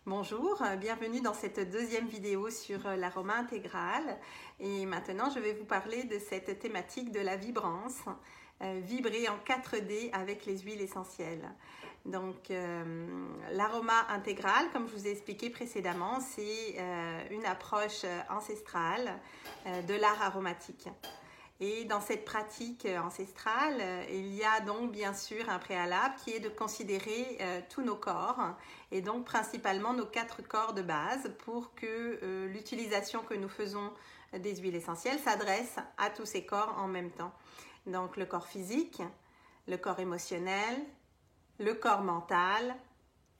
Bonjour, bienvenue dans cette deuxième vidéo sur l'aroma intégral. Et maintenant, je vais vous parler de cette thématique de la vibrance, vibrer en 4D avec les huiles essentielles. Donc, l'aroma intégral, comme je vous ai expliqué précédemment, c'est une approche ancestrale de l'art aromatique. Et dans cette pratique ancestrale, il y a donc bien sûr un préalable qui est de considérer tous nos corps et donc principalement nos 4 corps de base pour que l'utilisation que nous faisons des huiles essentielles s'adresse à tous ces corps en même temps. Donc le corps physique, le corps émotionnel, le corps mental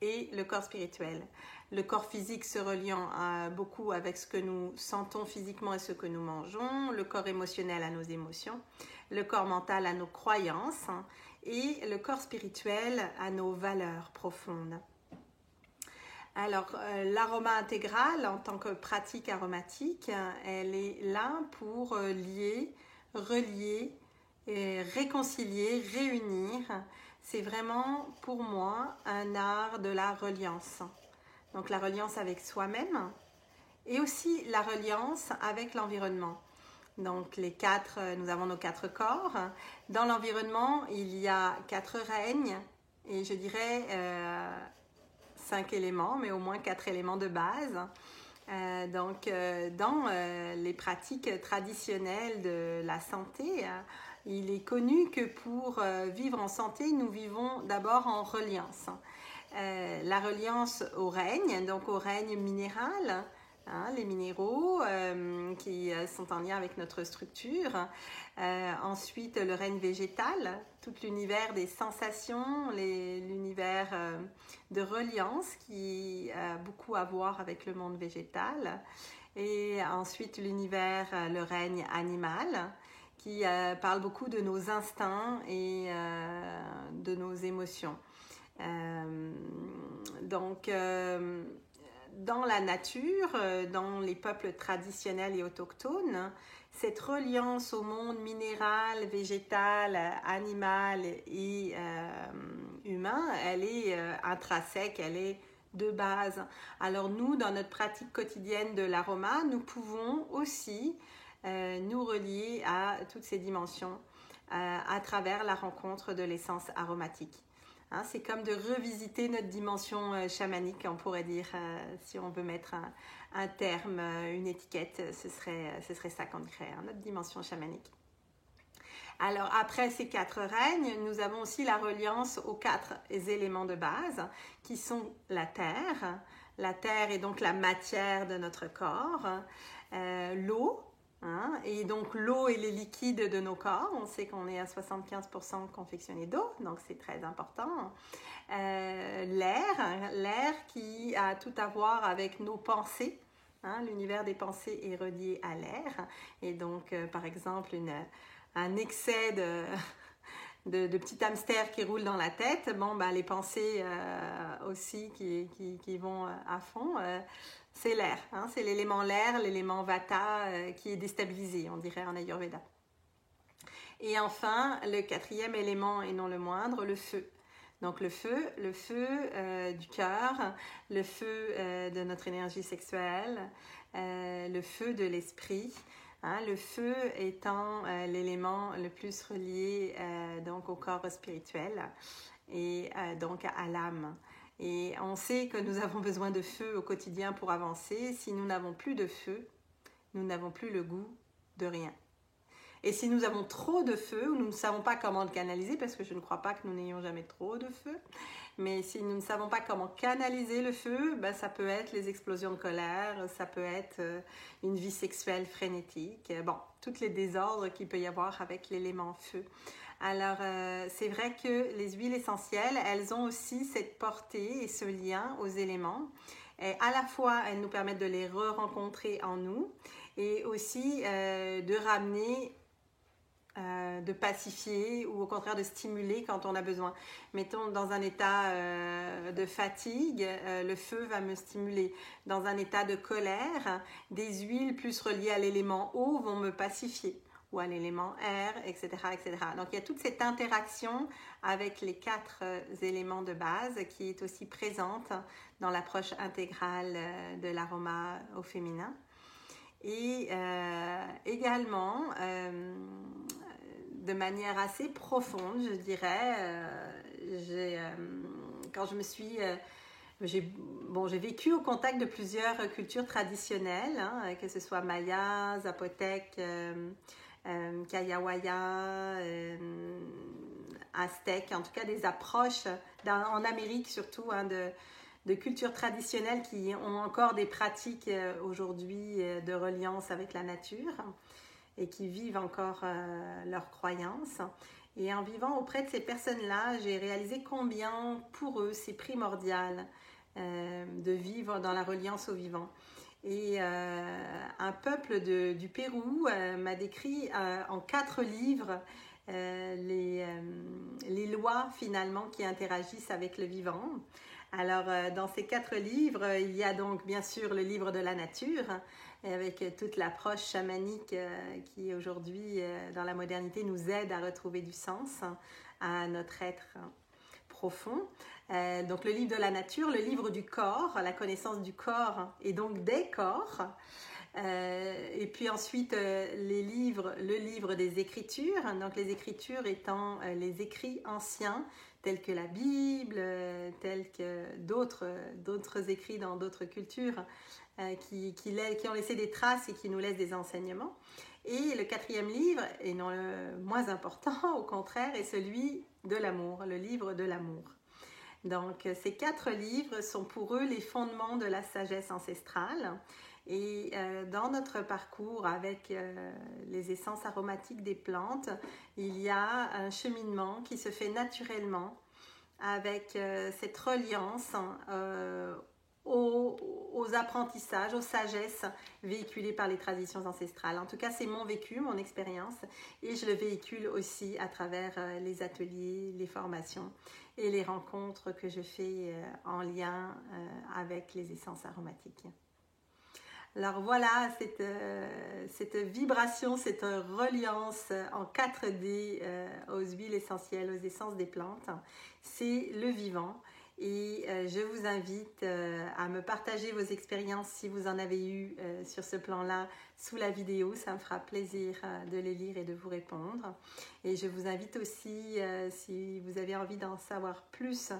et le corps spirituel. Le corps physique se reliant beaucoup avec ce que nous sentons physiquement et ce que nous mangeons, le corps émotionnel à nos émotions, le corps mental à nos croyances et le corps spirituel à nos valeurs profondes. Alors, l'aroma intégral en tant que pratique aromatique, elle est là pour lier, relier, réconcilier, réunir. C'est vraiment pour moi un art de la reliance. Donc la reliance avec soi-même et aussi la reliance avec l'environnement. Donc nous avons nos 4 corps. Dans l'environnement, il y a 4 règnes et je dirais 5 éléments, mais au moins 4 éléments de base. Dans les pratiques traditionnelles de la santé, il est connu que pour vivre en santé, nous vivons d'abord en reliance. La reliance au règne, donc au règne minéral, les minéraux qui sont en lien avec notre structure. Ensuite, le règne végétal, tout l'univers des sensations, l'univers de reliance qui a beaucoup à voir avec le monde végétal. Et ensuite, le règne animal qui parle beaucoup de nos instincts et de nos émotions. Dans la nature, dans les peuples traditionnels et autochtones, cette reliance au monde minéral, végétal, animal et humain, elle est intrinsèque, elle est de base. Alors nous, dans notre pratique quotidienne de l'aroma, nous pouvons aussi nous relier à toutes ces dimensions à travers la rencontre de l'essence aromatique. C'est comme de revisiter notre dimension chamanique, on pourrait dire, si on veut mettre un terme, une étiquette, ce serait ça qu'on dirait, notre dimension chamanique. Alors après ces 4 règnes, nous avons aussi la reliance aux 4 éléments de base qui sont la terre. La terre est donc la matière de notre corps, l'eau. Et donc l'eau et les liquides de nos corps, on sait qu'on est à 75% confectionné d'eau, donc c'est très important. L'air qui a tout à voir avec nos pensées, l'univers des pensées est relié à l'air, et donc par exemple un excès de petits hamsters qui roulent dans la tête, les pensées aussi qui vont à fond, c'est l'air, c'est l'élément l'air, l'élément vata qui est déstabilisé, on dirait en Ayurveda. Et enfin, le 4e élément, et non le moindre, le feu. Donc le feu du cœur, le feu de notre énergie sexuelle, le feu de l'esprit. Le feu étant l'élément le plus relié donc au corps spirituel et donc à l'âme. Et on sait que nous avons besoin de feu au quotidien pour avancer. Si nous n'avons plus de feu, nous n'avons plus le goût de rien. Et si nous avons trop de feu, ou nous ne savons pas comment le canaliser, parce que je ne crois pas que nous n'ayons jamais trop de feu, mais si nous ne savons pas comment canaliser le feu, ça peut être les explosions de colère, ça peut être une vie sexuelle frénétique, tous les désordres qu'il peut y avoir avec l'élément feu. Alors, c'est vrai que les huiles essentielles, elles ont aussi cette portée et ce lien aux éléments. Et à la fois, elles nous permettent de les re-rencontrer en nous et aussi de ramener, de pacifier ou au contraire de stimuler quand on a besoin. Mettons dans un état de fatigue, le feu va me stimuler. Dans un état de colère, des huiles plus reliées à l'élément eau vont me pacifier. ou à l'élément air, etc., etc. Donc il y a toute cette interaction avec les 4 éléments de base qui est aussi présente dans l'approche intégrale de l'aroma au féminin. Et également, de manière assez profonde, je dirais, quand je me suis... j'ai vécu au contact de plusieurs cultures traditionnelles, hein, que ce soit Maya, Zapotèque, Kayawaya, Aztèque, en tout cas des approches en Amérique surtout, hein, de cultures traditionnelles qui ont encore des pratiques aujourd'hui de reliance avec la nature et qui vivent encore leurs croyances. Et en vivant auprès de ces personnes-là, j'ai réalisé combien pour eux c'est primordial de vivre dans la reliance au vivant. Et un peuple du Pérou m'a décrit en 4 livres les lois finalement qui interagissent avec le vivant. Alors dans ces 4 livres, il y a donc bien sûr le livre de la nature, avec toute l'approche chamanique qui aujourd'hui dans la modernité nous aide à retrouver du sens à notre être profond. Donc le livre de la nature, le livre du corps, la connaissance du corps et donc des corps. Et puis ensuite le livre des Écritures, donc les Écritures étant les écrits anciens tels que la Bible, tels que d'autres écrits dans d'autres cultures qui ont laissé des traces et qui nous laissent des enseignements. Et le 4e livre, et non le moins important, au contraire, est celui de l'amour, le livre de l'amour. Donc ces 4 livres sont pour eux les fondements de la sagesse ancestrale. Et dans notre parcours avec les essences aromatiques des plantes, il y a un cheminement qui se fait naturellement avec cette reliance aux apprentissages, aux sagesses véhiculées par les traditions ancestrales. En tout cas, c'est mon vécu, mon expérience, et je le véhicule aussi à travers les ateliers, les formations et les rencontres que je fais en lien avec les essences aromatiques. Alors voilà, cette vibration, cette reliance en 4D aux huiles essentielles, aux essences des plantes, c'est le vivant. Et je vous invite à me partager vos expériences si vous en avez eu sur ce plan-là sous la vidéo. Ça me fera plaisir de les lire et de vous répondre. Et je vous invite aussi, si vous avez envie d'en savoir plus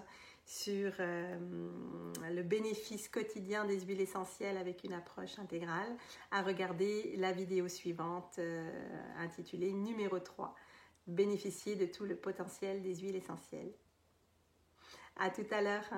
sur le bénéfice quotidien des huiles essentielles avec une approche intégrale, à regarder la vidéo suivante intitulée numéro 3, bénéficier de tout le potentiel des huiles essentielles. À tout à l'heure.